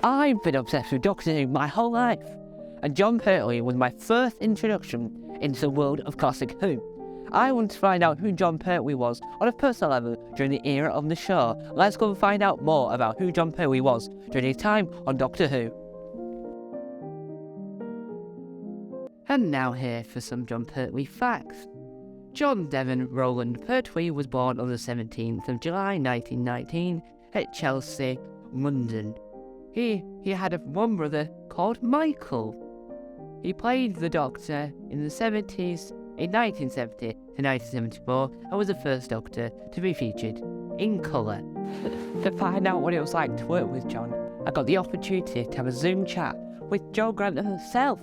I've been obsessed with Doctor Who my whole life, and Jon Purley was my first introduction into the world of classic Who. I wanted to find out who Jon Purley was on a personal level during the era of the show. Let's go and find out more about who Jon Purley was during his time on Doctor Who. And now here for some Jon Purley facts. John Devon Roland Pertwee was born on the 17th of July 1919 at Chelsea, London. He had one brother called Michael. He played the Doctor in the 70s, in 1970 to 1974, and was the first Doctor to be featured in colour. To find out what it was like to work with John, I got the opportunity to have a Zoom chat with Jo Grant herself,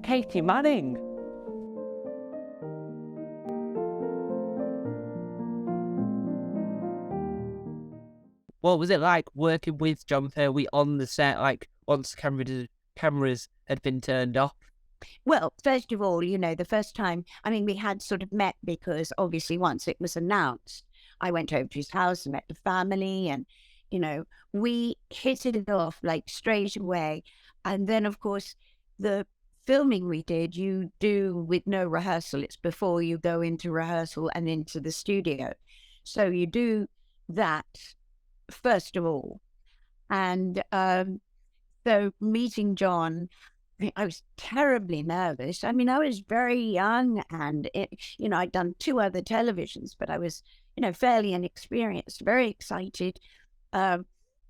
Katie Manning. What was it like working with Jon Fairway on the set, like once the cameras had been turned off? Well, first of all, the first time, we had sort of met because obviously once it was announced, I went over to his house and met the family and, we hit it off like straight away. And then, of course, the filming we did, you do with no rehearsal. It's before you go into rehearsal and into the studio. So you do that first of all. And so meeting John, I was terribly nervous. I was very young and, I'd done 2 other televisions, but I was, fairly inexperienced, very excited. And,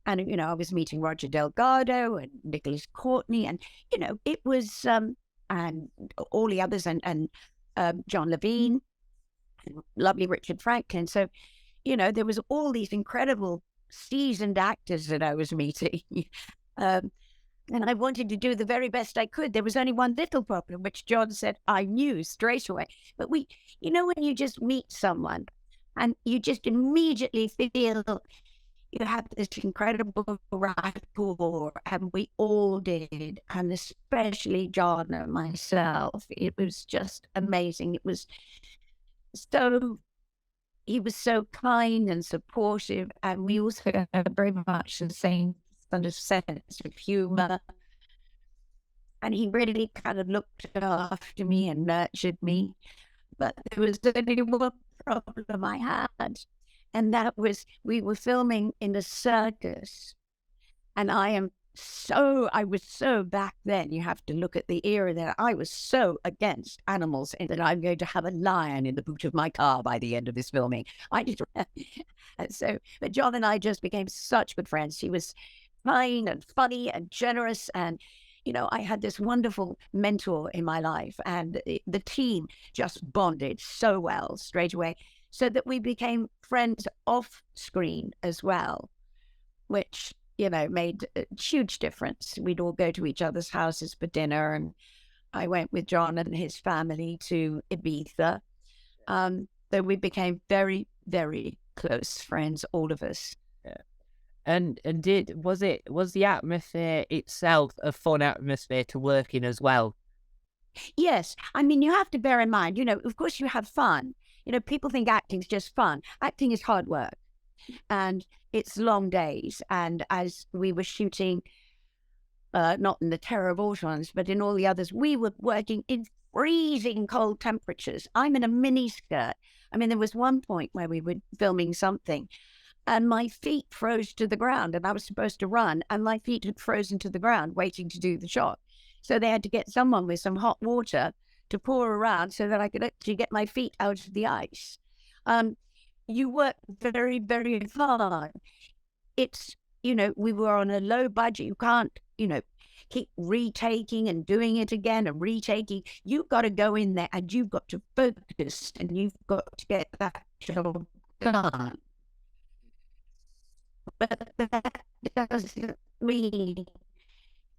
I was meeting Roger Delgado and Nicholas Courtney and, it was, and all the others and John Levine, and lovely Richard Franklin. So, there was all these incredible seasoned actors that I was meeting. And I wanted to do the very best I could. There was only one little problem, which John said I knew straight away. But when you just meet someone and you just immediately feel you have this incredible rapport, and we all did, and especially John and myself. It was just amazing. It was he was so kind and supportive, and we also had very much the same sort of sense of humor. And he really kind of looked after me and nurtured me. But there was only one problem I had, and that was we were filming in a circus. And I was so back then, you have to look at the era that I was so against animals and that I'm going to have a lion in the boot of my car by the end of this filming. But John and I just became such good friends. He was kind and funny and generous. And, I had this wonderful mentor in my life, and the team just bonded so well straight away, so that we became friends off screen as well, which made a huge difference. We'd all go to each other's houses for dinner, and I went with John and his family to Ibiza. So we became very, very close friends, all of us. Yeah. And was the atmosphere itself a fun atmosphere to work in as well? Yes. You have to bear in mind, of course you have fun. People think acting's just fun. Acting is hard work. And it's long days. And as we were shooting, not in the Terror of Autons, but in all the others, we were working in freezing cold temperatures. I'm in a mini skirt. There was one point where we were filming something and my feet froze to the ground, and I was supposed to run, and my feet had frozen to the ground waiting to do the shot. So they had to get someone with some hot water to pour around so that I could actually get my feet out of the ice. You work very, very hard. It's, we were on a low budget. You can't, keep retaking and doing it again and retaking. You've got to go in there and you've got to focus and you've got to get that job done. But that doesn't mean,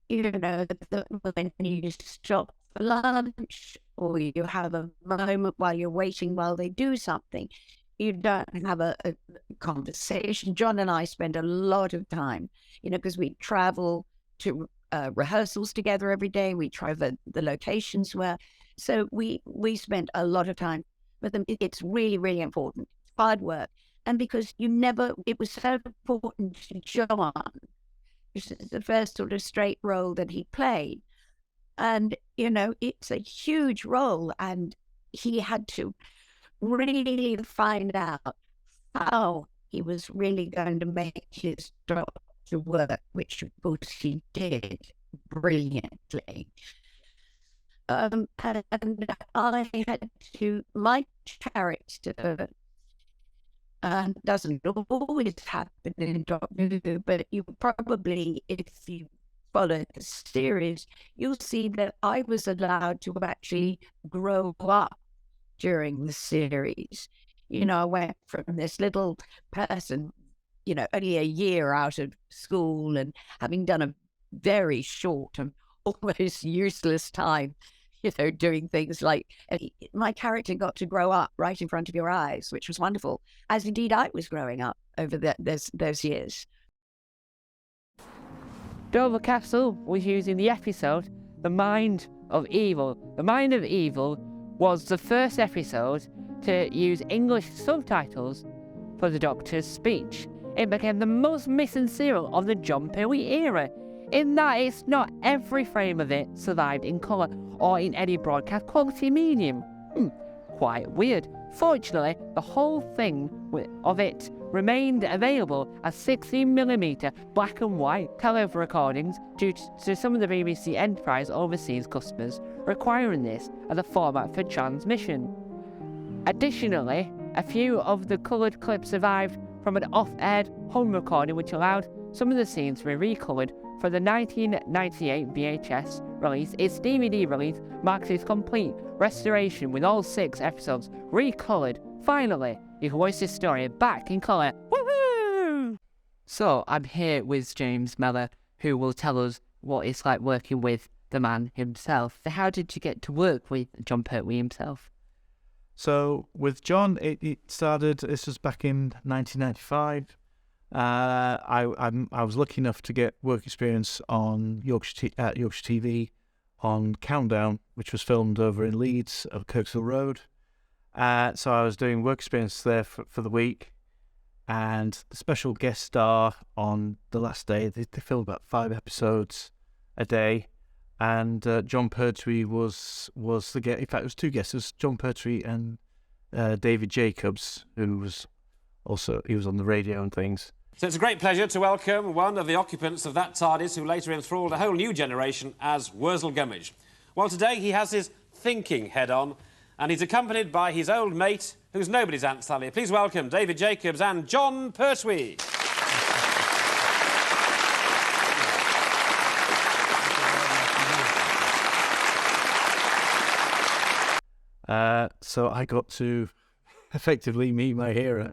that when you stop for lunch or you have a moment while you're waiting while they do something, you don't have a conversation. John and I spend a lot of time, because we travel to rehearsals together every day. We travel the locations where, so we spend a lot of time with them. It's really, really important. It's hard work. And because it was so important to John This is the first sort of straight role that he played. And, you know, it's a huge role, and he had to really find out how he was really going to make his doctor work, which of course he did brilliantly. And I had to, my character doesn't always happen in Doctor Who, but you probably, if you follow the series, you'll see that I was allowed to actually grow up during the series. You know, I went from this little person, you know, only a year out of school and having done a very short and almost useless time, you know, doing things like, my character got to grow up right in front of your eyes, which was wonderful, as indeed I was growing up over those years. Dover Castle was using the episode The Mind of Evil. The Mind of Evil was the first episode to use English subtitles for the Doctor's speech. It became the most missing serial of the Jon Purley era, in that it's not every frame of it survived in colour or in any broadcast quality medium. Quite weird. Fortunately, the whole thing of it remained available as 16mm black and white colour recordings due to some of the BBC Enterprise overseas customers requiring this as a format for transmission. Additionally, a few of the coloured clips survived from an off-aired home recording which allowed some of the scenes to be recoloured for the 1998 VHS release. Its DVD release marks its complete restoration with all 6 episodes recoloured. Finally, you can watch this story back in colour. Woohoo! So, I'm here with James Mellor, who will tell us what it's like working with the man himself. How did you get to work with Jon Purley himself? So, with John, it started, this was back in 1995. I was lucky enough to get work experience on Yorkshire TV on Countdown, which was filmed over in Leeds at Kirksville Road. So I was doing work experience there for the week, and the special guest star on the last day, they filmed about 5 episodes a day, and Jon Pertwee was the guest. In fact, it was 2 guests. It was Jon Pertwee and David Jacobs, who was he was on the radio and things. So it's a great pleasure to welcome one of the occupants of that TARDIS who later enthralled a whole new generation as Wurzel Gummidge. Well, today he has his thinking head on, and he's accompanied by his old mate, who's nobody's Aunt Sally. Please welcome David Jacobs and Jon Pertwee. So I got to effectively meet my hero.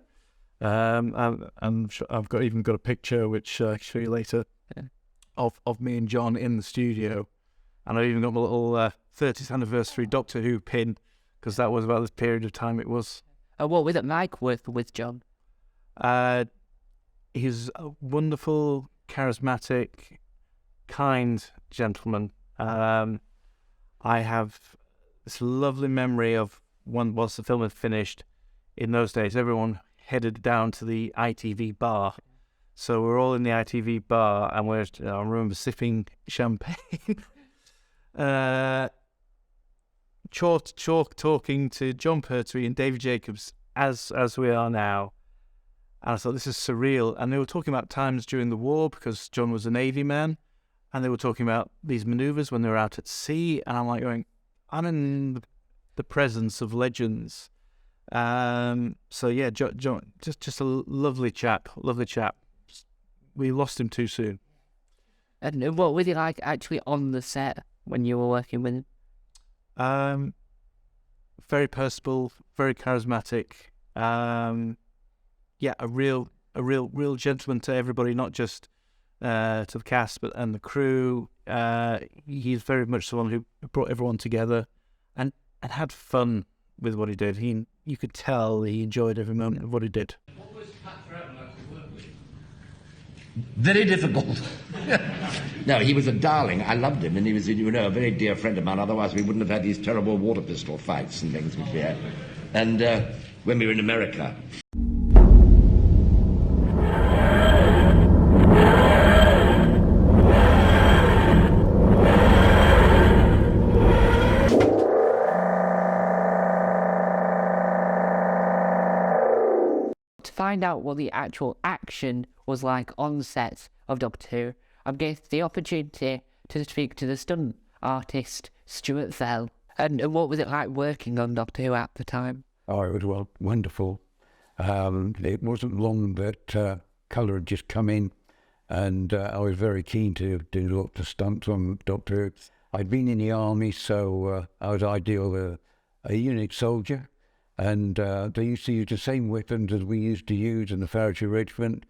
I'm sure I've even got a picture which I'll show you later of me and John in the studio, and I even got my little 30th anniversary Doctor Who pin, because that was about the period of time it was. What was it like working with John? He's a wonderful, charismatic, kind gentleman. I have this lovely memory of once the film had finished. In those days, everyone headed down to the ITV bar. So we're all in the ITV bar, and I remember sipping champagne, talking to Jon Pertwee and David Jacobs as we are now. And I thought, this is surreal. And they were talking about times during the war, because John was a Navy man, and they were talking about these manoeuvres when they were out at sea. And I'm like going, I'm in the presence of legends. So yeah, John, just a lovely chap. We lost him too soon. And what was he like actually on the set when you were working with him? Very personable, very charismatic. Yeah, a real gentleman to everybody, not just to the cast and the crew. He's very much someone who brought everyone together and had fun with what he did. You could tell he enjoyed every moment of what he did. What was Pat Troughton like to work with? Very difficult. No, he was a darling. I loved him, and he was, a very dear friend of mine. Otherwise, we wouldn't have had these terrible water pistol fights and things which we had. And when we were in America. find out what the actual action was like on sets of Doctor Who, I'm given the opportunity to speak to the stunt artist Stewartville. And what was it like working on Doctor Who at the time? Oh, it was wonderful. It wasn't long that colour had just come in, and I was very keen to do lots of stunts on Doctor Who. I'd been in the army, so I was ideal a unit soldier, and they used to use the same weapons as we used to use in the Farragher Regiment.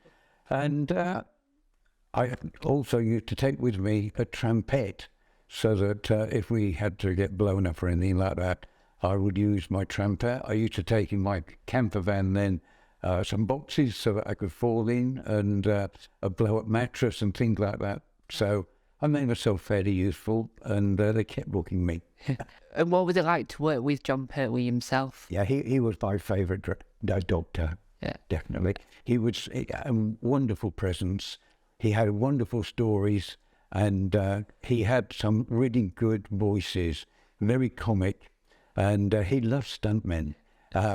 And I also used to take with me a trumpet, so that if we had to get blown up or anything like that, I would use my trumpet. I used to take in my camper van then some boxes so that I could fall in, and a blow-up mattress and things like that. So I made myself fairly useful, and they kept booking me. And what was it like to work with Jon Purley himself? Yeah, he was my favourite doctor. Yeah, definitely. He was a wonderful presence. He had wonderful stories, and he had some really good voices, very comic, and he loved stuntmen.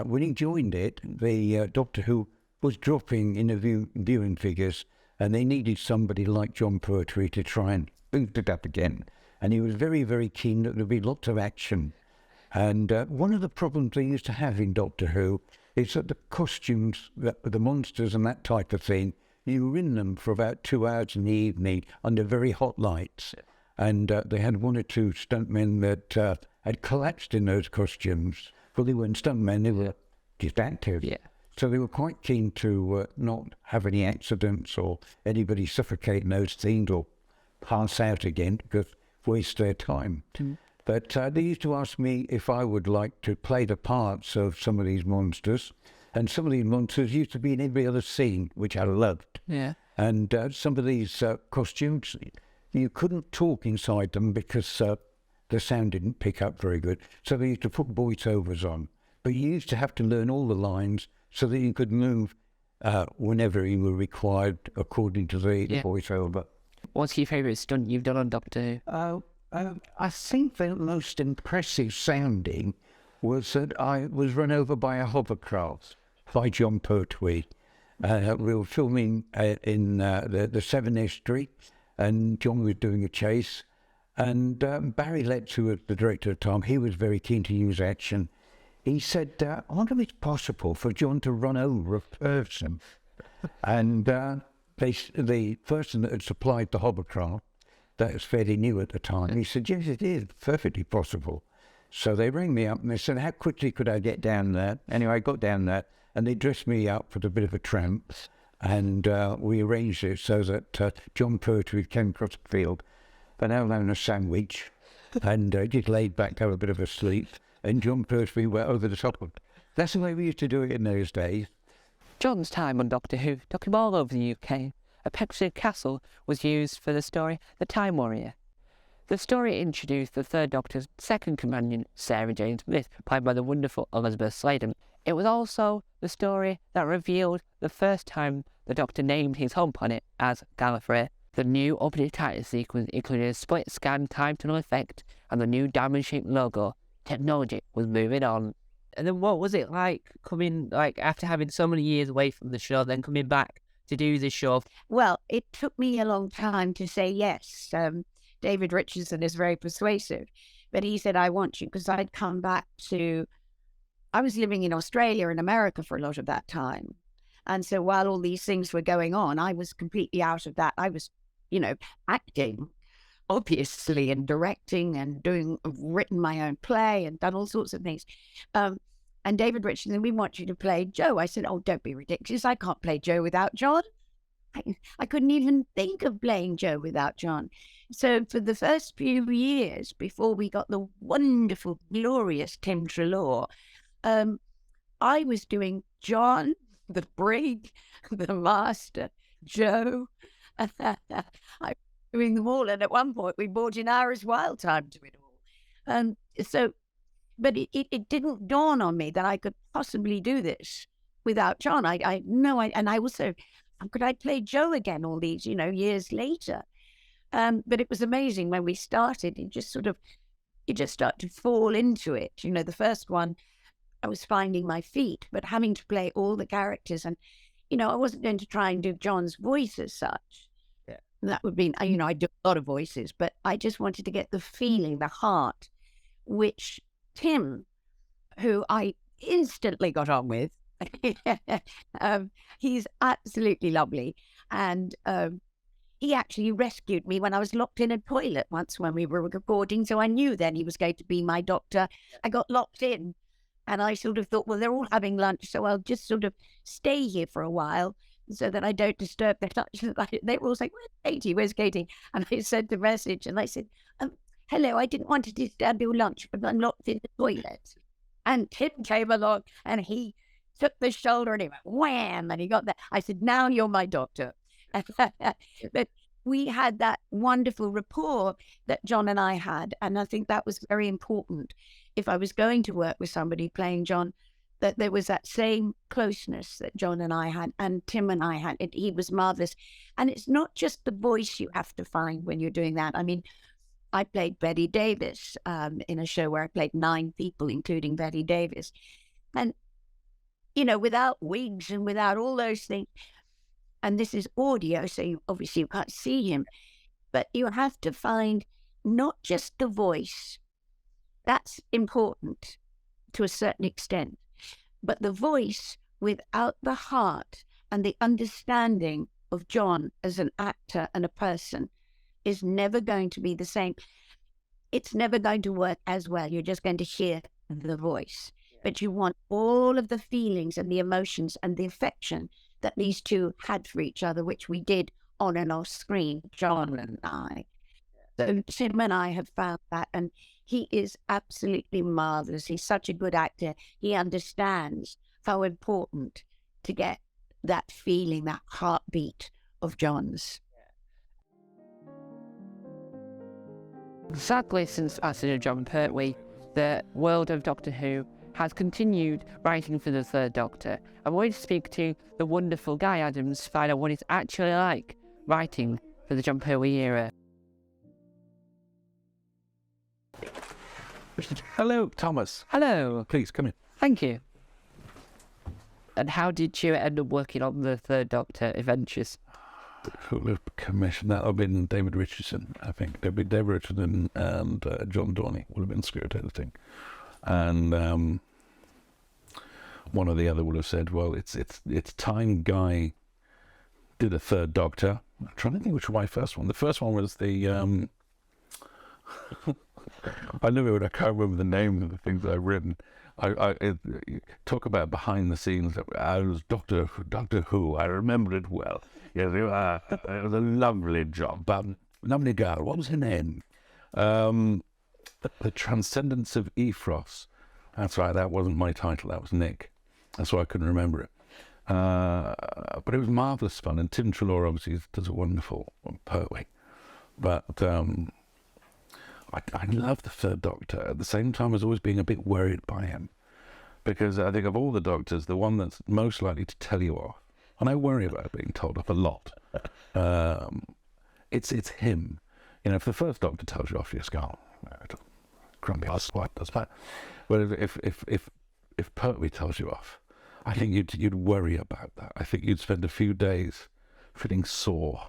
When he joined it, the Doctor Who was dropping in the viewing figures, and they needed somebody like Jon Purley to try and boost it up again. And he was very, very keen that there'd be lots of action. And one of the problems they used to have in Doctor Who is that the costumes, the monsters and that type of thing, you were in them for about 2 hours in the evening under very hot lights. And they had one or two stuntmen that had collapsed in those costumes. Well, they weren't stuntmen, they were just actors. yeah. So they were quite keen to not have any accidents or anybody suffocate in those scenes or pass out again, because waste their time. But they used to ask me if I would like to play the parts of some of these monsters. And some of these monsters used to be in every other scene, which I loved. Yeah. And some of these costumes, you couldn't talk inside them because the sound didn't pick up very good. So they used to put voiceovers on. But you used to have to learn all the lines so that you could move whenever you were required according to the voiceover. What's your favourite stunt you've done on Doctor Who? I think the most impressive sounding was that I was run over by a hovercraft by Jon Purley. We were filming in the Severn Estuary, and John was doing a chase. And Barry Letts, who was the director at the time, he was very keen to use action. He said, I wonder if it's possible for John to run over a person. And the person that had supplied the hovercraft, that was fairly new at the time, he said, yes, it is perfectly possible. So they rang me up and they said, how quickly could I get down there? Anyway, I got down there and they dressed me up for a bit of a tramp, and we arranged it so that Jon Purley came across the field and having a sandwich and just laid back to have a bit of a sleep, and Jon Purley went over the top of it. That's the way we used to do it in those days. John's time on Doctor Who took him all over the UK. A Pexley Castle was used for the story The Time Warrior. The story introduced the Third Doctor's second companion, Sarah Jane Smith, played by the wonderful Elizabeth Sladen. It was also the story that revealed the first time the Doctor named his home planet as Gallifrey. The new opening title sequence included a split scan time tunnel effect and the new diamond-shaped logo. Technology was moving on. And then what was it like coming, after having so many years away from the show, then coming back to do this show? Well, it took me a long time to say yes. David Richardson is very persuasive, but he said, I want you, because I was living in Australia and America for a lot of that time. And so while all these things were going on, I was completely out of that. I was, acting, obviously, and directing and written my own play and done all sorts of things. And David Richardson, we want you to play Joe. I said, oh, don't be ridiculous. I can't play Joe without John. I couldn't even think of playing Joe without John. So for the first few years, before we got the wonderful, glorious Tim Treloar, I was doing John, the Brig, the Master, Joe. I was doing them all. And at one point, we bought in Ira's Wild Time to it all. But it didn't dawn on me that I could possibly do this without John. And I also, could I play Joe again all these, years later? But it was amazing when we started. You just start to fall into it. The first one, I was finding my feet, but having to play all the characters. And, I wasn't going to try and do John's voice as such. Yeah. That would be, I do a lot of voices, but I just wanted to get the feeling, the heart, which Tim, who I instantly got on with, he's absolutely lovely. And he actually rescued me when I was locked in a toilet once when we were recording. So I knew then he was going to be my doctor. I got locked in. And I sort of thought, well, they're all having lunch, so I'll just sort of stay here for a while so that I don't disturb their lunch. They were all saying, where's Katie? Where's Katie? And I sent a message and I said, hello, I didn't want to disturb your lunch, but I'm locked in the toilet. And Tim came along and he took the shoulder and he went, wham, and he got that. I said, now you're my doctor. But we had that wonderful rapport that John and I had. And I think that was very important. If I was going to work with somebody playing John, that there was that same closeness that John and I had and Tim and I had. He was marvelous. And it's not just the voice you have to find when you're doing that. I mean, I played Betty Davis in a show where I played 9 people, including Betty Davis. And, without wigs and without all those things, and this is audio, so you can't see him, but you have to find not just the voice. That's important to a certain extent, but the voice without the heart and the understanding of John as an actor and a person is never going to be the same. It's never going to work as well. You're just going to hear the voice, but you want all of the feelings and the emotions and the affection that these two had for each other, which we did on and off screen, John and I. So Tim and I have found that, and he is absolutely marvelous. He's such a good actor. He understands how important to get that feeling, that heartbeat of John's. Sadly, since the passing of Jon Pertwee, the world of Doctor Who has continued writing for the Third Doctor. I wanted to speak to the wonderful Guy Adams to find out what it's actually like writing for the Jon Pertwee era. Hello, Thomas. Hello. Please, come in. Thank you. And how did you end up working on the Third Doctor adventures? Who would have commissioned that? That would have been David Richardson, I think. David Richardson and John Dorney would have been script editing. And one or the other would have said, well, it's time Guy did a Third Doctor. I'm trying to think which was my first one. The first one was the... I never I can't remember the names of the things that I've written. I talk about behind the scenes. I was Doctor Who. I remember it well. Yes, it was a lovely job. But lovely girl. What was her name? The Transcendence of Ephros. That's right. That wasn't my title. That was Nick. That's why I couldn't remember it. But it was marvellous fun. And Tim Treloar obviously does a wonderful Pertwee. But I love the Third Doctor. At the same time, I was always being a bit worried by him, because I think of all the Doctors, the one that's most likely to tell you off, and I worry about being told off a lot. It's him. If the First Doctor tells you off, you just go, grumpy ass what does that? But if Pertwee tells you off, I think you'd worry about that. I think you'd spend a few days feeling sore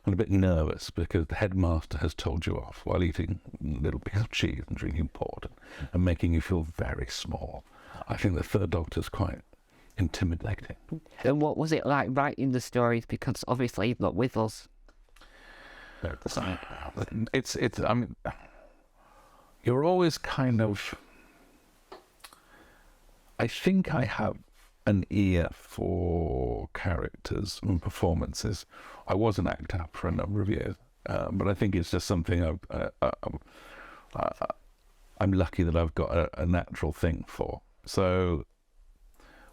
and a bit nervous because the headmaster has told you off while eating a little piece of cheese and drinking port and making you feel very small. I think the Third Doctor's quite intimidating. And what was it like writing the stories? Because obviously you're not with us. I mean, you're always kind of... I think I have an ear for characters and performances. I was an actor for a number of years, but I think it's just something I'm lucky that I've got a natural thing for. So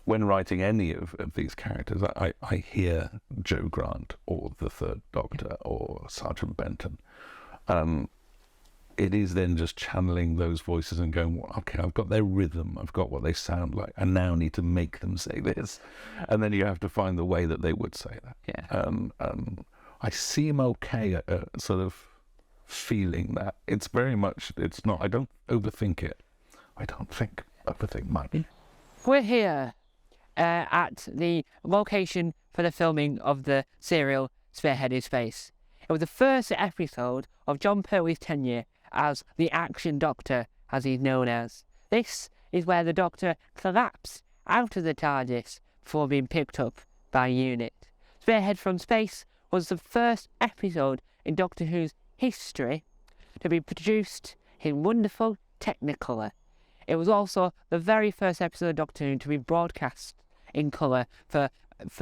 when writing any of these characters, I hear Joe Grant or the Third Doctor or Sergeant Benton. It is then just channeling those voices and going, well, okay, I've got their rhythm, I've got what they sound like, I now need to make them say this. And then you have to find the way that they would say that. Yeah. I seem okay at sort of feeling that. It's very much, it's not, I don't overthink it. I don't overthink much. We're here at the location for the filming of the serial Spearheaded Space. It was the first episode of Jon Purley's tenure as the Action Doctor, as he's known as. This is where the Doctor collapsed out of the TARDIS before being picked up by a unit. Spearhead from Space was the first episode in Doctor Who's history to be produced in wonderful Technicolor. It was also the very first episode of Doctor Who to be broadcast in colour for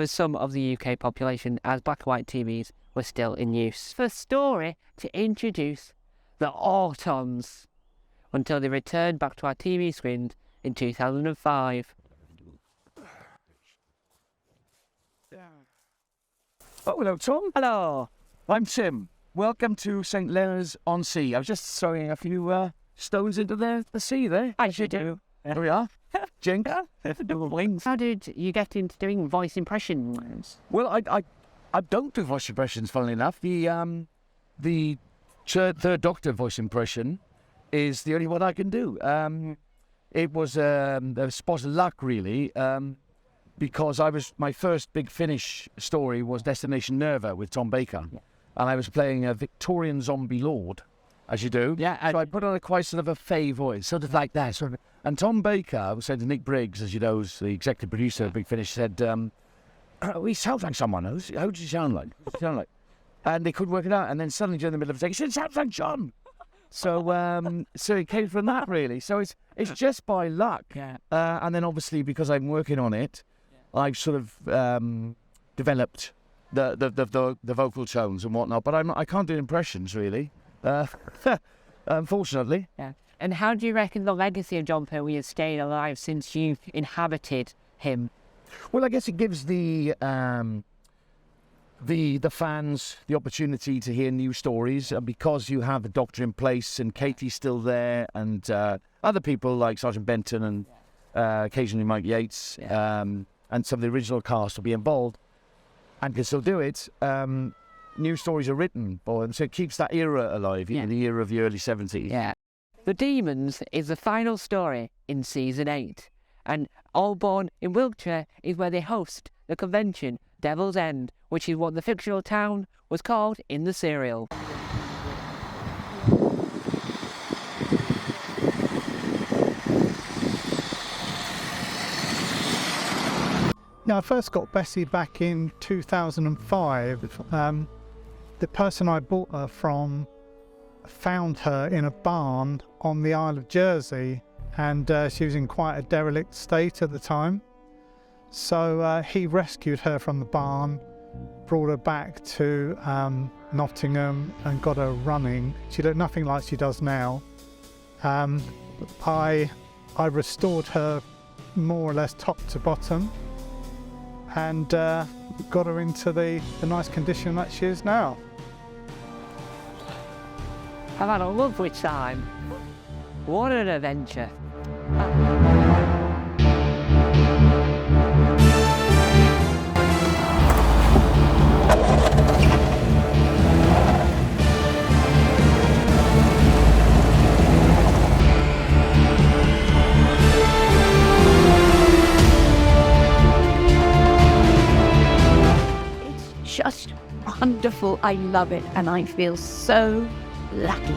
some of the UK population, as black and white TVs were still in use. First story to introduce the Autons until they returned back to our TV screens in 2005. Oh, hello, Tom. Hello. I'm Tim. Welcome to St. Leonards on Sea. I was just throwing a few stones into the sea there. I should do. There we are. Jink. Double wings. How did you get into doing voice impressions? Well, I don't do voice impressions, funnily enough. The third Doctor voice impression is the only one I can do. It was a spot of luck, really, because my first big Finnish story was Destination Nerva with Tom Baker. Yeah. And I was playing a Victorian zombie lord, as you do. Yeah. So I put on a quite sort of a fey voice, sort of like that. And Tom Baker said to Nick Briggs, as you know, the executive producer of Big Finish, said, he sounds like someone. How does he sound like? And they couldn't work it out. And then suddenly during the middle of the take, he said, sounds like John. So so it came from that, really. So it's just by luck. Yeah. And then obviously because I'm working on it, I've sort of developed the vocal tones and whatnot. But I can't do impressions, really. Unfortunately. Yeah. And how do you reckon the legacy of Jon Purley has stayed alive since you've inhabited him? Well, I guess it gives the fans the opportunity to hear new stories, and because you have the Doctor in place and Katie's still there, and other people like Sergeant Benton and occasionally Mike Yates, and some of the original cast will be involved and can still do it. New stories are written for them, so it keeps that era alive, the era of the early 70s. Yeah. The Demons is the final story in Season 8, and Alborn in Wiltshire is where they host the convention Devil's End, which is what the fictional town was called in the serial. Yeah, I first got Bessie back in 2005. The person I bought her from found her in a barn on the Isle of Jersey, and she was in quite a derelict state at the time. So he rescued her from the barn, brought her back to Nottingham and got her running. She looked nothing like she does now. I restored her more or less top to bottom and got her into the nice condition that she is now. I've had a lovely time. What an adventure. It's just wonderful. I love it, and I feel so lucky.